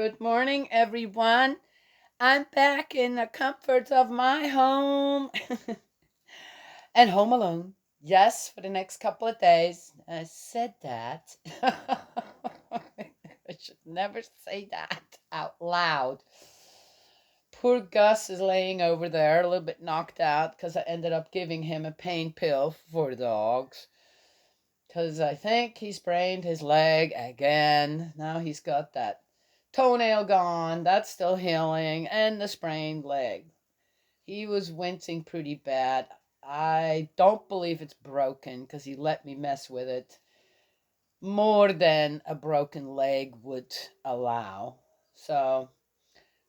Good morning, everyone. I'm back in the comforts of my home and home alone. Yes, for the next couple of days. I said that. I should never say that out loud. Poor Gus is laying over there, a little bit knocked out because I ended up giving him a pain pill for the dogs. Because I think he sprained his leg again. Now he's got that toenail gone. That's still healing. And the sprained leg. He was wincing pretty bad. I don't believe it's broken because he let me mess with it more than a broken leg would allow. So,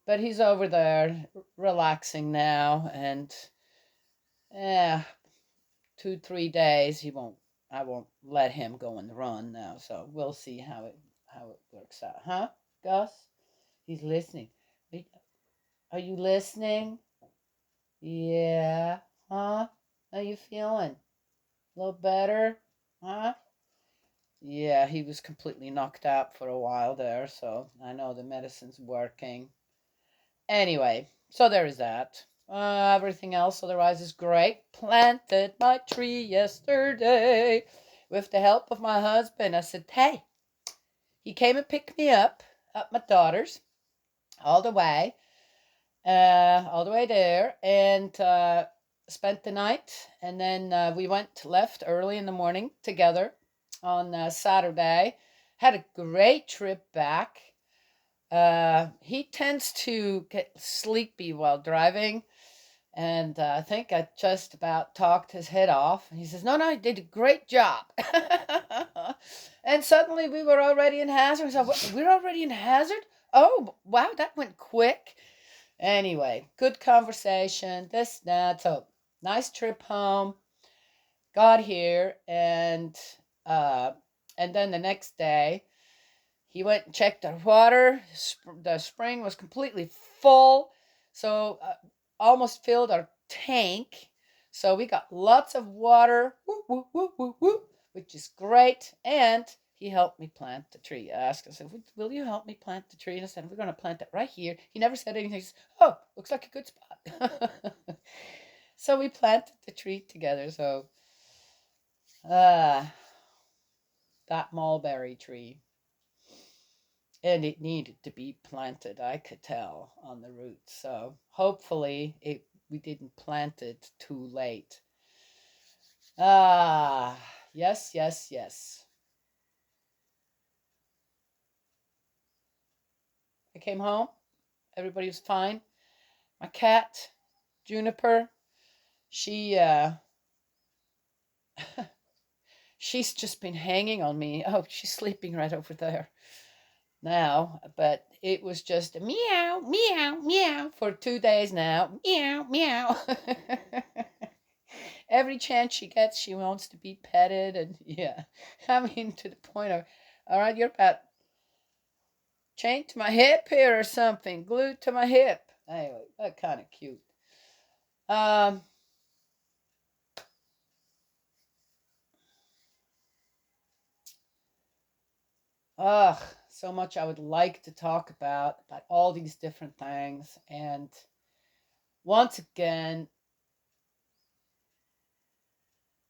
but he's over there relaxing now. And yeah, 2 3 days I won't let him go on the run now, so we'll see how it works out. Huh, Gus? He's listening. Are you listening? Yeah. Huh? How you feeling? A little better? Huh? Yeah, he was completely knocked out for a while there, so I know the medicine's working. Anyway, so there is that. Everything else otherwise is great. Planted my tree yesterday with the help of my husband. I said, hey, he came and picked me up my daughter's, all all the way there, and spent the night. And then we left early in the morning together on Saturday. Had a great trip back. He tends to get sleepy while driving, and I think I just about talked his head off. And he says, no, you did a great job. And suddenly we were already in Hazard. So we're already in Hazard? Oh, wow, that went quick. Anyway, good conversation, this, that. So nice trip home. Got here, and then the next day, he went and checked our water. The spring was completely full, so almost filled our tank. So we got lots of water, woo, woo, woo, woo, woo, which is great. And he helped me plant the tree. I asked, I said, will you help me plant the tree? And I said, we're going to plant it right here. He never said anything. He said, oh, looks like a good spot. So we planted the tree together. So uh, that mulberry tree. And it needed to be planted, I could tell on the roots. So hopefully we didn't plant it too late. Ah, yes, yes, yes. I came home. Everybody was fine. My cat, Juniper, she she's just been hanging on me. Oh, she's sleeping right over there now, but it was just a meow, meow, meow for 2 days now. Meow, meow. Every chance she gets, she wants to be petted, and yeah, I mean, to the point of, all right, you're about chained to my hip here or something, glued to my hip. Anyway, that kind of cute. Um, ugh, so much I would like to talk about all these different things, and once again,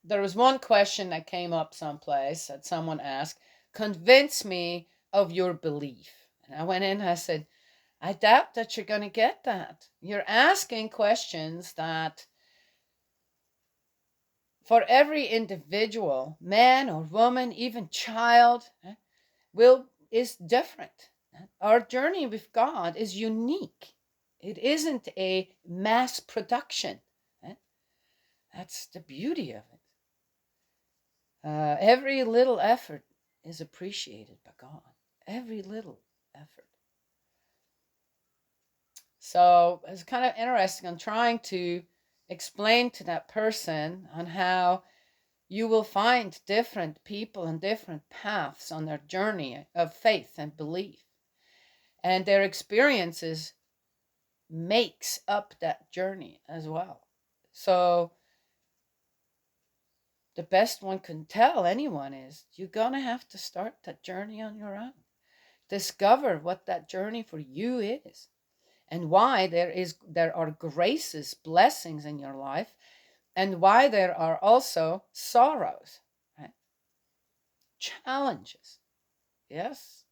there was one question that came up someplace that someone asked, convince me of your belief. And I went in and I said, I doubt that you're going to get that. You're asking questions that for every individual, man or woman, even child, will is different. Our journey with God is unique. It isn't a mass production. That's the beauty of it. Every little effort is appreciated by God. Every little effort. So it's kind of interesting. I'm trying to explain to that person on how you will find different people and different paths on their journey of faith and belief. And their experiences makes up that journey as well. So the best one can tell anyone is you're going to have to start that journey on your own. Discover what that journey for you is, and why there are graces, blessings in your life, and why there are also sorrows, right? Challenges. Yes.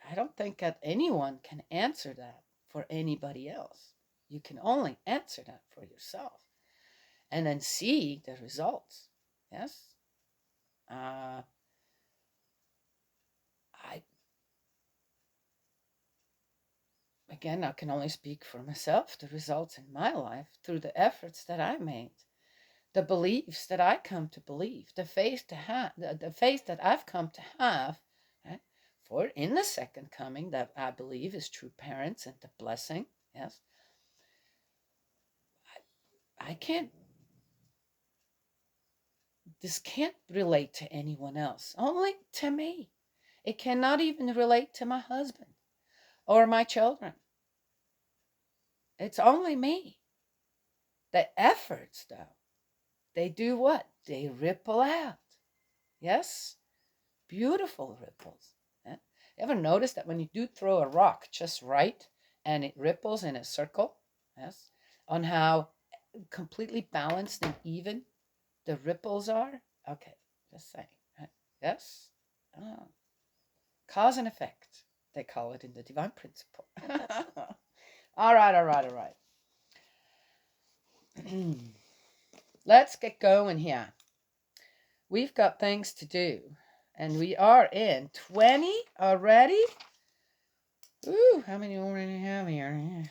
I don't think that anyone can answer that for anybody else. You can only answer that for yourself and then see the results. Yes. I Again, I can only speak for myself. The results in my life through the efforts that I made, the beliefs that I come to believe, the faith to have, the faith that I've come to have, right, for in the second coming that I believe is true parents and the blessing. Yes, I can't. This can't relate to anyone else, only to me. It cannot even relate to my husband or my children. It's only me. The efforts, though, they do what? They ripple out. Yes? Beautiful ripples. Yeah? You ever notice that when you do throw a rock just right and it ripples in a circle? Yes? On how completely balanced and even the ripples are? Okay, just saying. Right? Yes? Oh. Cause and effect, they call it in the divine principle. All right. Let's get going here. We've got things to do, and we are in 20 already. Ooh, how many more do we have here?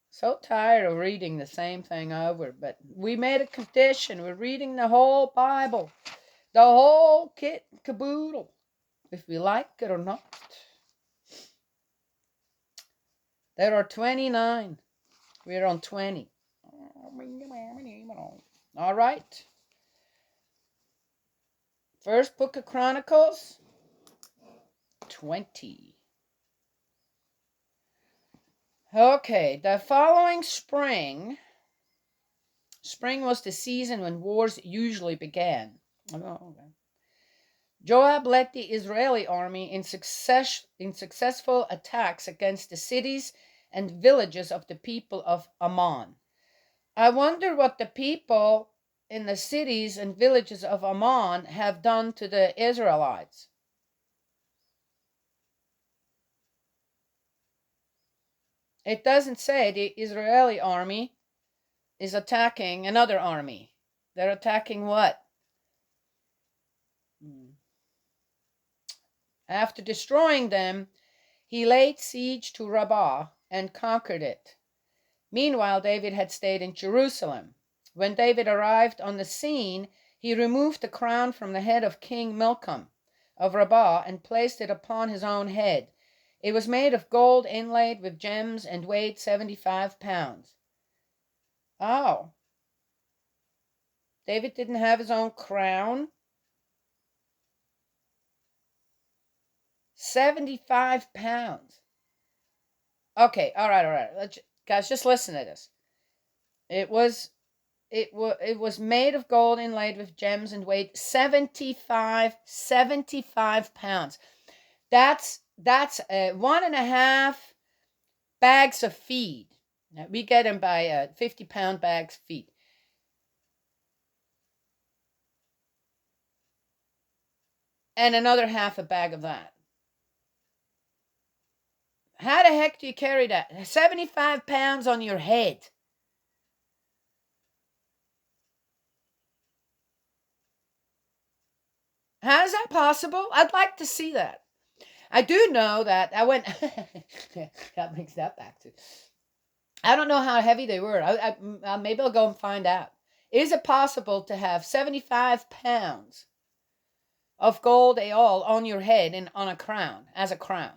So tired of reading the same thing over, but we made a condition. We're reading the whole Bible, the whole kit and caboodle, if we like it or not. There are 29. We're on 20. All right. First book of Chronicles, 20. Okay, the following spring was the season when wars usually began. Joab led the Israeli army in successful attacks against the cities and villages of the people of Ammon. I wonder what the people in the cities and villages of Ammon have done to the Israelites. It doesn't say the Israeli army is attacking another army. They're attacking what? After destroying them, he laid siege to Rabbah and conquered it. Meanwhile, David had stayed in Jerusalem. When David arrived on the scene, he removed the crown from the head of King Milcom of Rabbah and placed it upon his own head. It was made of gold inlaid with gems and weighed 75 pounds. Oh, David didn't have his own crown? 75 pounds. Okay, all right. Guys, just listen to this. It was made of gold inlaid with gems and weighed 75 pounds. That's 1.5 bags of feed. Now, we get them by 50-pound bags feed. And another half a bag of that. How the heck do you carry that? 75 pounds on your head. How is that possible? I'd like to see that. I do know that I went. That brings that back to. I don't know how heavy they were. Maybe I'll go and find out. Is it possible to have 75 pounds of gold all on your head and on a crown, as a crown?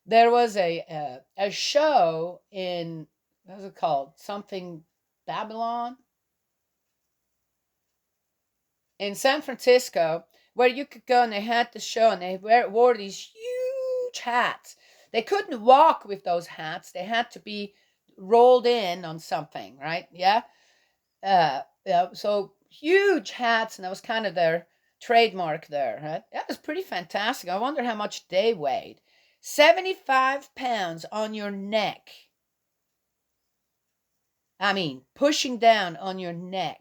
There was a show in, what was it called? Something Babylon? In San Francisco, where you could go and they had the show and they wore these huge hats. They couldn't walk with those hats. They had to be rolled in on something, right? Yeah. So huge hats, and that was kind of their trademark there. Huh? That was pretty fantastic. I wonder how much they weighed. 75 pounds on your neck. I mean, pushing down on your neck.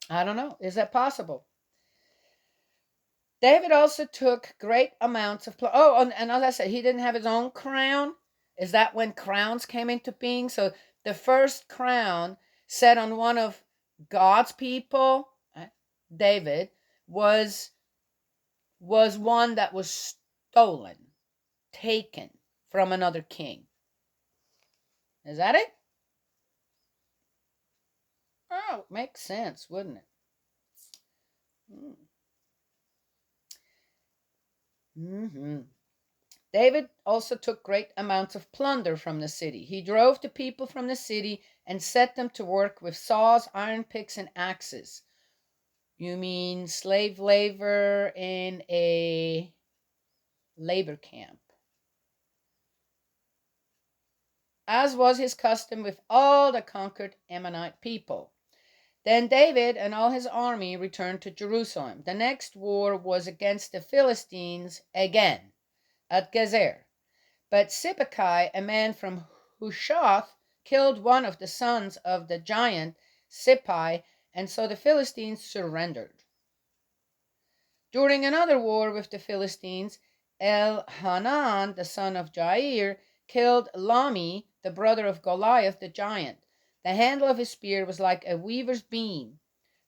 I don't know. Is that possible? David also took great amounts of. Oh, and as I said, he didn't have his own crown. Is that when crowns came into being? So the first crown set on one of God's people, David, was one that was stolen, taken from another king. Is that it? Oh, makes sense, wouldn't it? Mm-hmm. David also took great amounts of plunder from the city. He drove the people from the city and set them to work with saws, iron picks, and axes. You mean slave labor in a labor camp? As was his custom with all the conquered Ammonite people. Then David and all his army returned to Jerusalem. The next war was against the Philistines again at Gezer. But Sibbecai, a man from Hushath, killed one of the sons of the giant Sippai, and so the Philistines surrendered. During another war with the Philistines, Elhanan, the son of Jair, killed Lami, the brother of Goliath the giant. The handle of his spear was like a weaver's beam.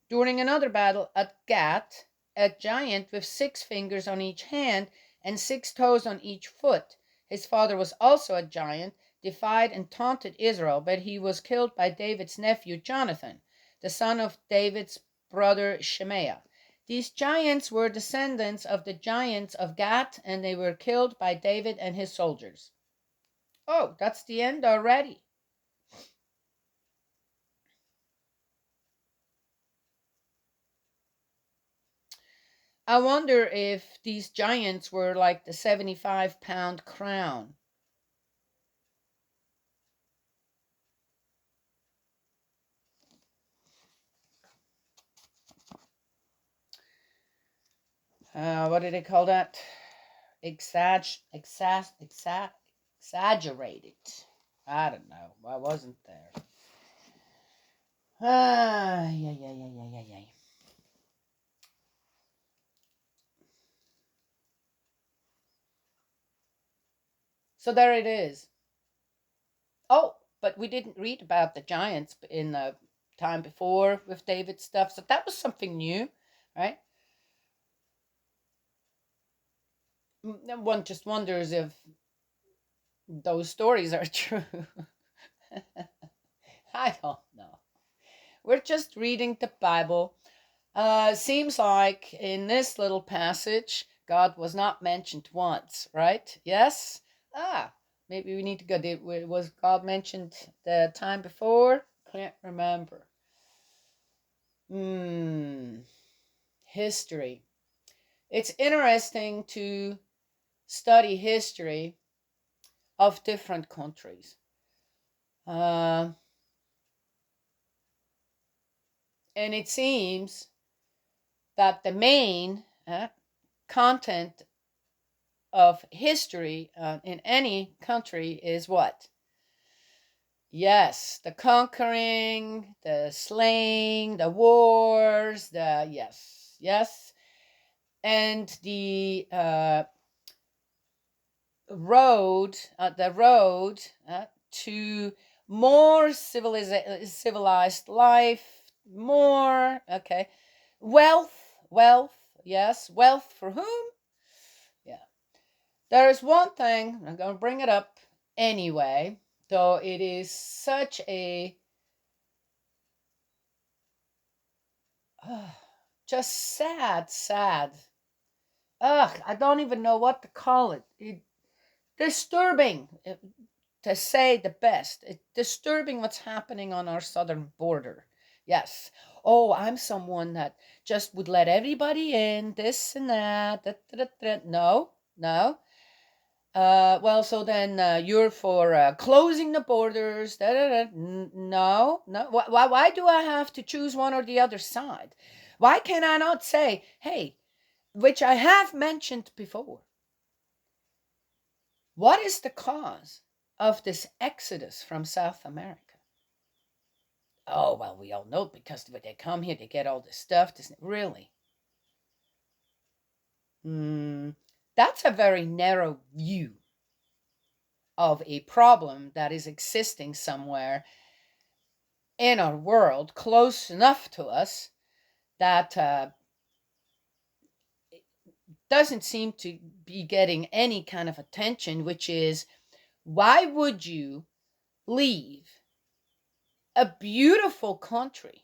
During another battle at Gath, a giant with 6 fingers on each hand and 6 toes on each foot. His father was also a giant, defied and taunted Israel, but he was killed by David's nephew Jonathan, the son of David's brother Shemaiah. These giants were descendants of the giants of Gath, and they were killed by David and his soldiers. Oh, that's the end already. I wonder if these giants were like the 75-pound crown. What did they call that? Exaggerated. I don't know. I wasn't there. Yeah. So there it is. Oh, but we didn't read about the giants in the time before with David's stuff. So that was something new, right? One just wonders if those stories are true. I don't know. We're just reading the Bible. Seems like in this little passage, God was not mentioned once, right? Yes? Maybe we need to go. Was God mentioned the time before? Can't remember. History. It's interesting to study history of different countries. And it seems that the main content of history in any country is what? Yes, the conquering, the slaying, the wars, yes, and the road to more civilized life, more wealth, yes, wealth for whom? Yeah. There is one thing, I'm going to bring it up anyway, though it is such a just sad. Ugh, I don't even know what to call it. Disturbing, to say the best. It's disturbing what's happening on our southern border. Yes. Oh, I'm someone that just would let everybody in, this and that. No. Well, so then you're for closing the borders. Da, da, da. No, no. Why do I have to choose one or the other side? Why can I not say, hey, which I have mentioned before, what is the cause of this exodus from South America? Oh, well, we all know because when they come here, they get all this stuff. Really? That's a very narrow view of a problem that is existing somewhere in our world close enough to us that doesn't seem to be getting any kind of attention, which is why would you leave a beautiful country?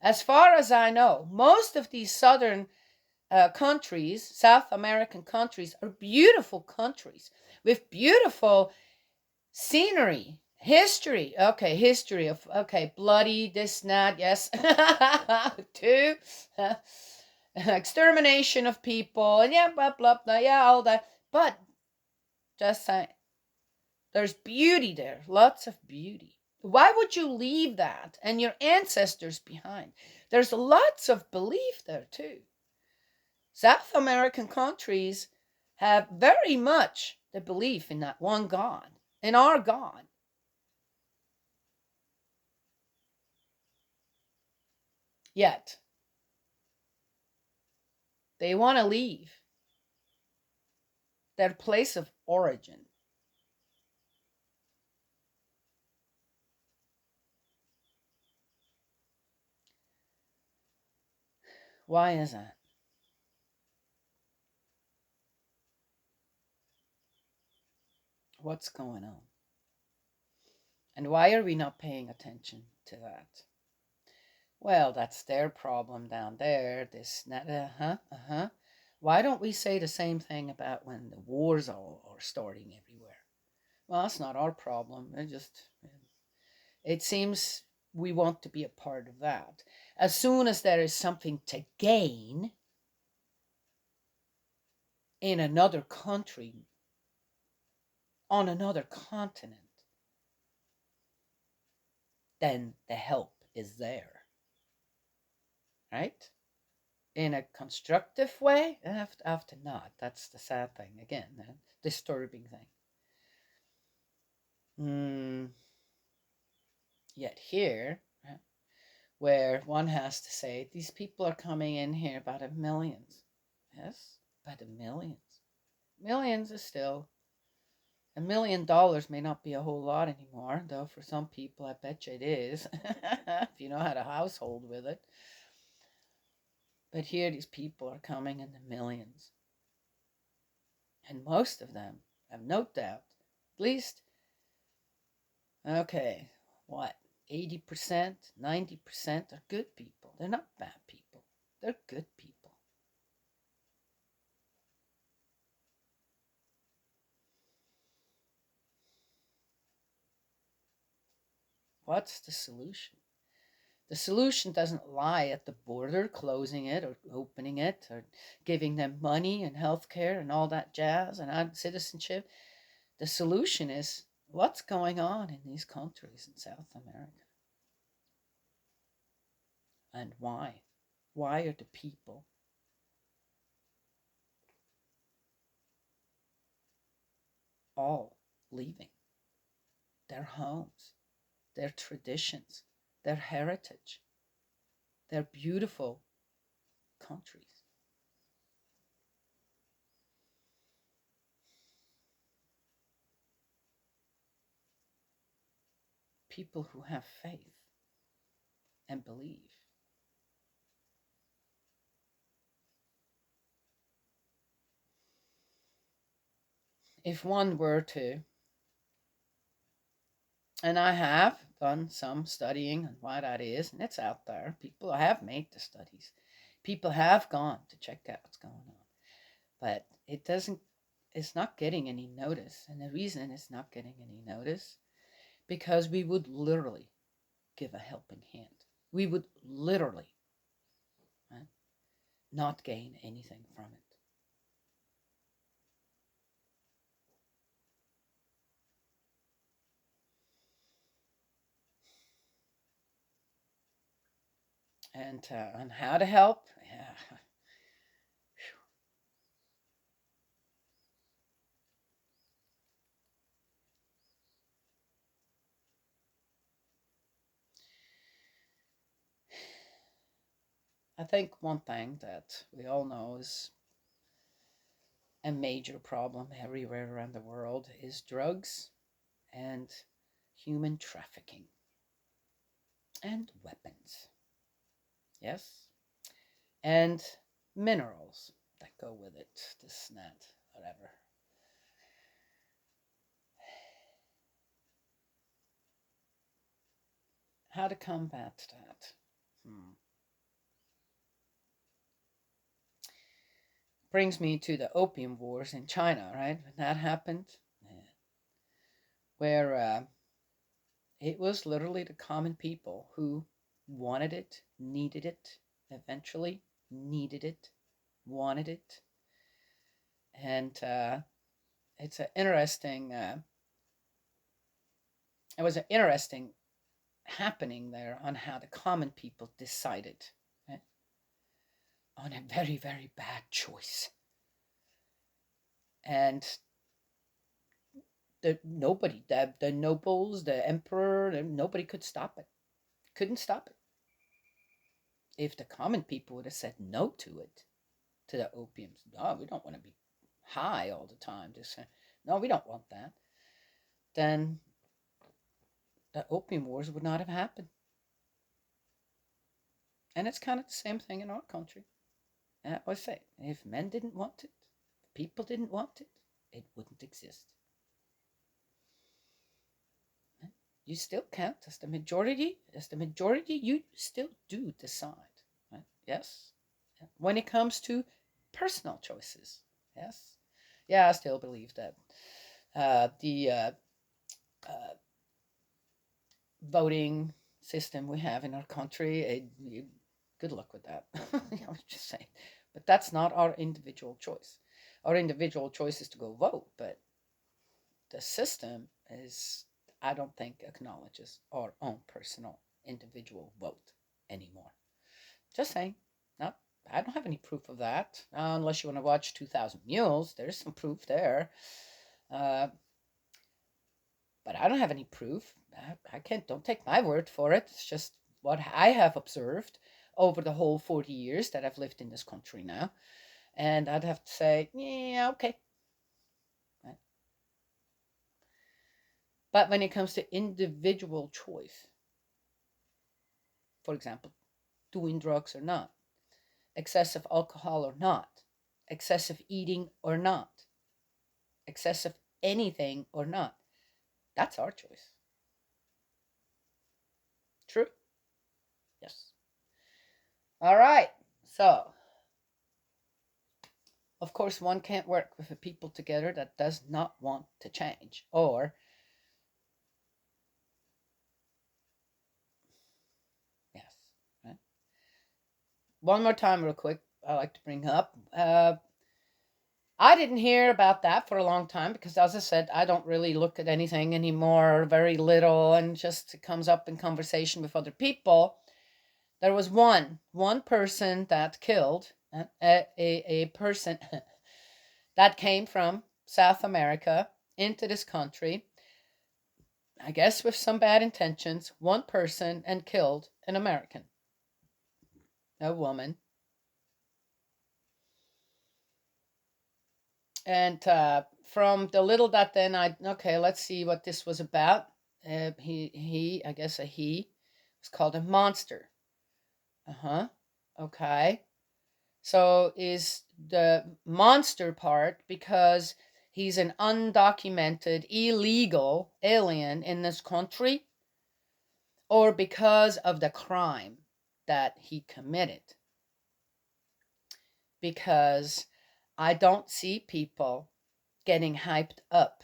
As far as I know, most of these southern countries, South American countries, are beautiful countries with beautiful scenery, history. Okay, history of, okay, bloody, this, that, yes. Two, extermination of people, and yeah, blah, blah, blah, yeah, all that. But just saying, there's beauty there, lots of beauty. Why would you leave that and your ancestors behind? There's lots of belief there too. South American countries have very much the belief in that one God, in our God. Yet, they want to leave their place of origin. Why is that? What's going on? And why are we not paying attention to that? Well, that's their problem down there. This, uh-huh. Why don't we say the same thing about when the wars are starting everywhere? Well, that's not our problem. It seems we want to be a part of that. As soon as there is something to gain in another country, on another continent, then the help is there, right? In a constructive way, after not. That's the sad thing again, the disturbing thing. Yet here, where one has to say these people are coming in here by the millions, yes, by the millions. Millions is still $1 million may not be a whole lot anymore, though for some people I bet you it is, if you know how to household with it. But here these people are coming in the millions. And most of them, have no doubt, at least, okay, what, 80%, 90% are good people. They're not bad people. They're good people. What's the solution? The solution doesn't lie at the border, closing it or opening it or giving them money and health care and all that jazz and citizenship. The solution is what's going on in these countries in South America and why. Why are the people all leaving their homes, their traditions, their heritage, their beautiful countries? People who have faith and believe. If one were to, and I have done some studying on why that is, and it's out there. People have made the studies. People have gone to check out what's going on. But it's not getting any notice. And the reason it's not getting any notice, because we would literally give a helping hand. We would literally, right, not gain anything from it. and on how to help. Yeah. I think one thing that we all know is a major problem everywhere around the world is drugs and human trafficking and weapons. Yes? And minerals that go with it, this and that, whatever. How to combat that? Hmm. Brings me to the opium wars in China, right? When that happened, yeah. Where it was literally the common people who wanted it, needed it, eventually needed it, wanted it, and it's an interesting. It was an interesting happening there on how the common people decided, right, on a very very bad choice, and the nobles, the emperor, nobody could stop it. Couldn't stop it. If the common people would have said no to it, to the opiums, no, we don't want to be high all the time. Just no, we don't want that. Then the opium wars would not have happened. And it's kind of the same thing in our country. And I always say, if men didn't want it, people didn't want it, it wouldn't exist. You still count as the majority. As the majority, you still do decide. Right? Yes. When it comes to personal choices, yes. Yeah, I still believe that the uh, voting system we have in our country, good luck with that. I was just saying. But that's not our individual choice. Our individual choice is to go vote, but the system is, I don't think, acknowledges our own personal individual vote anymore. Just saying. No, I don't have any proof of that. Unless you want to watch 2000 Mules, there's some proof there. Uh, but I don't have any proof. I can't, don't take my word for it. It's just what I have observed over the whole 40 years that I've lived in this country now. And I'd have to say, yeah, okay. Right. But when it comes to individual choice, for example, doing drugs or not, excessive alcohol or not, excessive eating or not, excessive anything or not, that's our choice. True? Yes. All right. So, of course, one can't work with a people together that does not want to change. Or, yes. Right? One more time, real quick, I like to bring up. I didn't hear about that for a long time because, as I said, I don't really look at anything anymore, very little, and just it comes up in conversation with other people. There was one person that killed a person that came from South America into this country, I guess with some bad intentions, one person, and killed an American, a woman. And from the little that then okay, let's see what this was about. I guess a he, was called a monster. Uh-huh. Okay. So is the monster part because he's an undocumented, illegal alien in this country, or because of the crime that he committed? Because I don't see people getting hyped up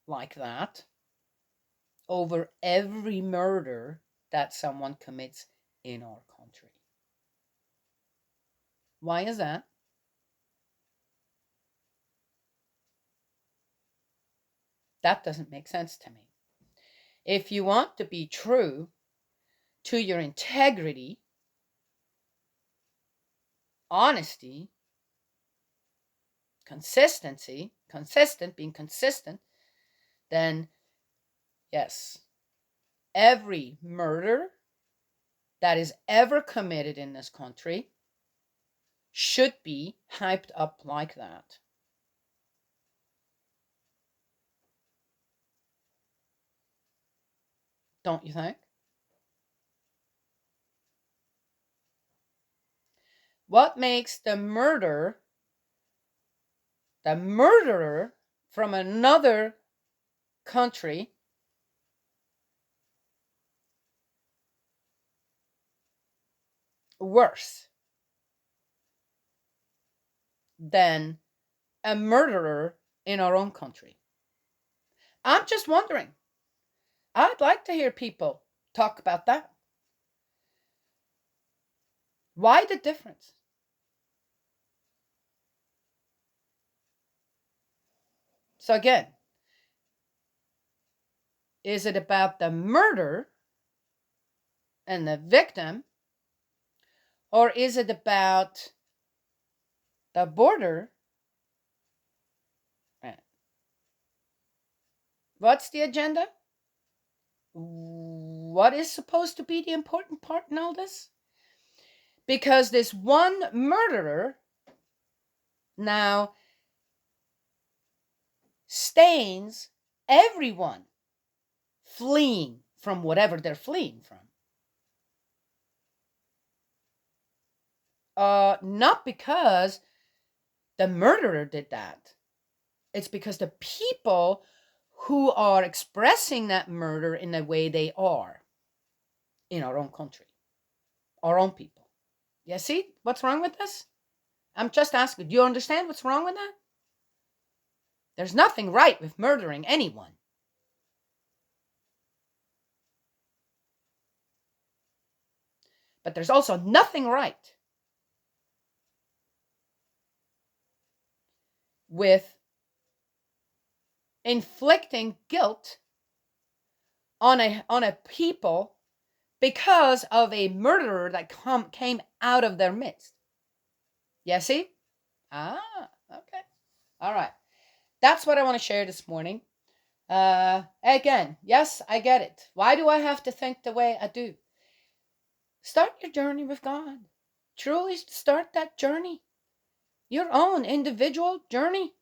like that over every murder that someone commits in our country. Why is that? That doesn't make sense to me. If you want to be true to your integrity, honesty, being consistent, then yes, every murder that is ever committed in this country should be hyped up like that. Don't you think? What makes the murderer from another country worse than a murderer in our own country? I'm just wondering. I'd like to hear people talk about that. Why the difference? So again, is it about the murder and the victim, or is it about the border? What's the agenda? What is supposed to be the important part in all this? Because this one murderer now stains everyone fleeing from whatever they're fleeing from. Not because the murderer did that. It's because the people who are expressing that murder in the way they are in our own country, our own people. You see what's wrong with this? I'm just asking, do you understand what's wrong with that? There's nothing right with murdering anyone. But there's also nothing right with inflicting guilt on a people because of a murderer that came out of their midst. Yeah, see? Okay. All right. That's what I want to share this morning. Again, yes, I get it. Why do I have to think the way I do? Start your journey with God. Truly start that journey. Your own individual journey.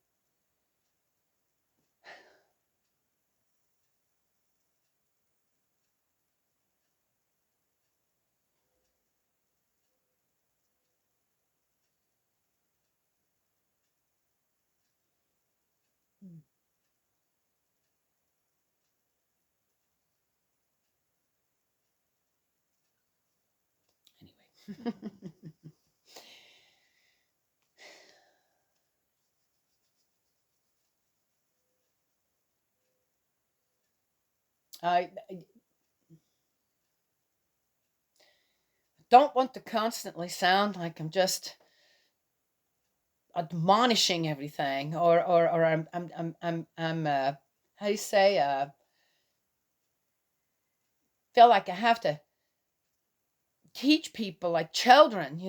Anyway. I don't want to constantly sound like I'm just admonishing everything, or I'm how do you say, feel like I have to teach people like children,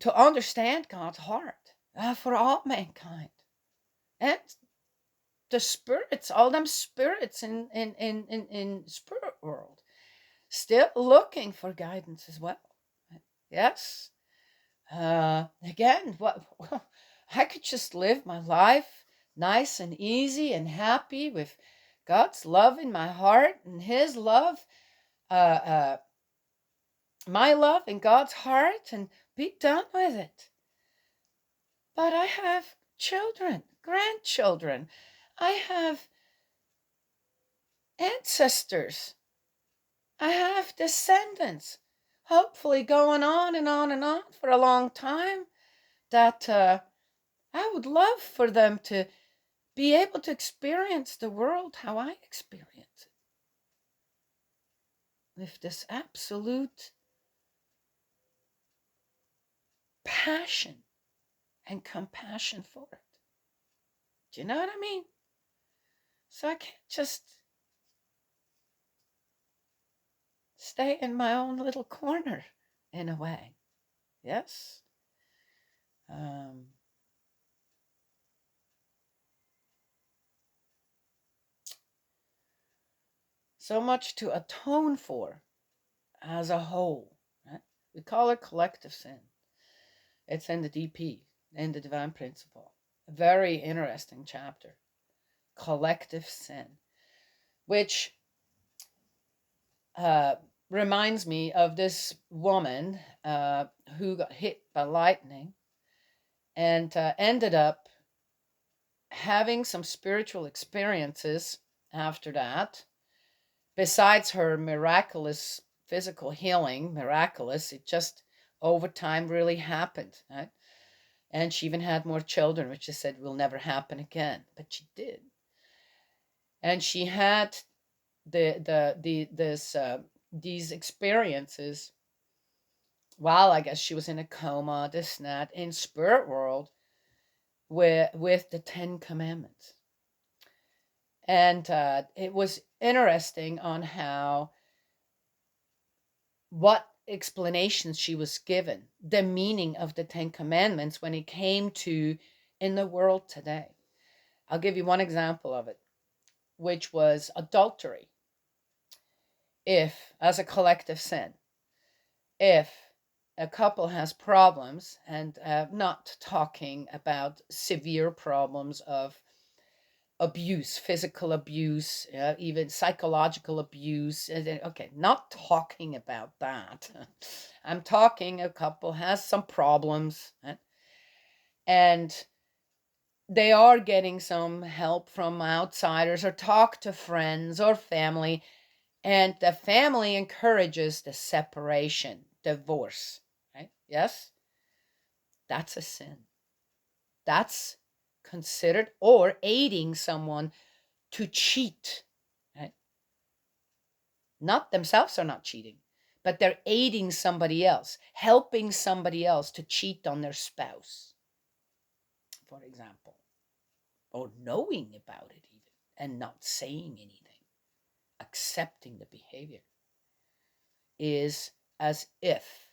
to understand God's heart for all mankind, and the spirits, all them spirits in spirit world, still looking for guidance as well. Yes. Again, what I could just live my life nice and easy and happy with God's love in my heart and His love, my love in God's heart, and be done with it. But I have children, grandchildren. I have ancestors. I have descendants, hopefully going on and on and on for a long time, that I would love for them to be able to experience the world how I experience it, with this absolute passion and compassion for it. Do you know what I mean? So I can't just stay in my own little corner in a way. Yes. So much to atone for as a whole. Right? We call it collective sin. It's in the DP, in the Divine Principle. A very interesting chapter. Collective sin, which reminds me of this woman who got hit by lightning and ended up having some spiritual experiences after that. Besides her miraculous physical healing, miraculous, it just over time really happened. Right? And she even had more children, which she said will never happen again, but she did. And she had these experiences while I guess she was in a coma, this and that, in spirit world with the 10 Commandments. And it was interesting on how what explanations she was given, the meaning of the 10 Commandments when it came to in the world today. I'll give you one example of it, which was adultery. If, as a collective sin, if a couple has problems, and not talking about severe problems of abuse, physical abuse, even psychological abuse. Okay, not talking about that. I'm talking a couple has some problems, and they are getting some help from outsiders or talk to friends or family, and the family encourages the separation, divorce, right? Yes, that's a sin. That's considered or aiding someone to cheat, right? Not themselves are not cheating, but they're aiding somebody else, helping somebody else to cheat on their spouse, for example, or knowing about it even and not saying anything, accepting the behavior, is as if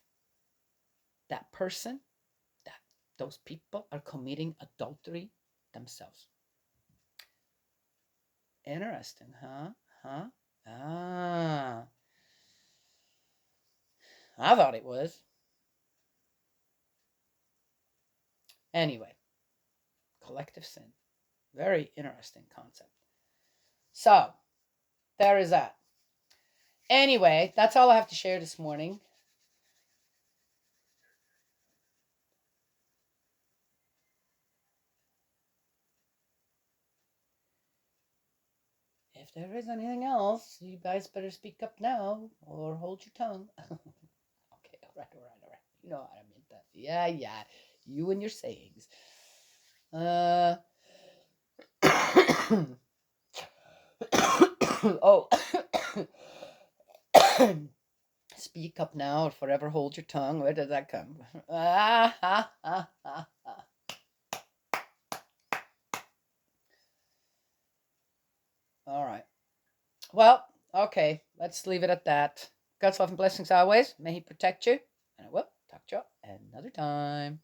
that person, that those people are committing adultery themselves. Interesting, huh? Ah, I thought it was. Anyway, collective sin. Very interesting concept. So, there is that. Anyway, that's all I have to share this morning. If there is anything else, you guys better speak up now or hold your tongue. Okay, all right. You know how I meant that. Yeah. You and your sayings. Oh. Speak up now or forever hold your tongue. Where did that come? All right. Well, okay. Let's leave it at that. God's love and blessings always. May He protect you. And I will talk to you another time.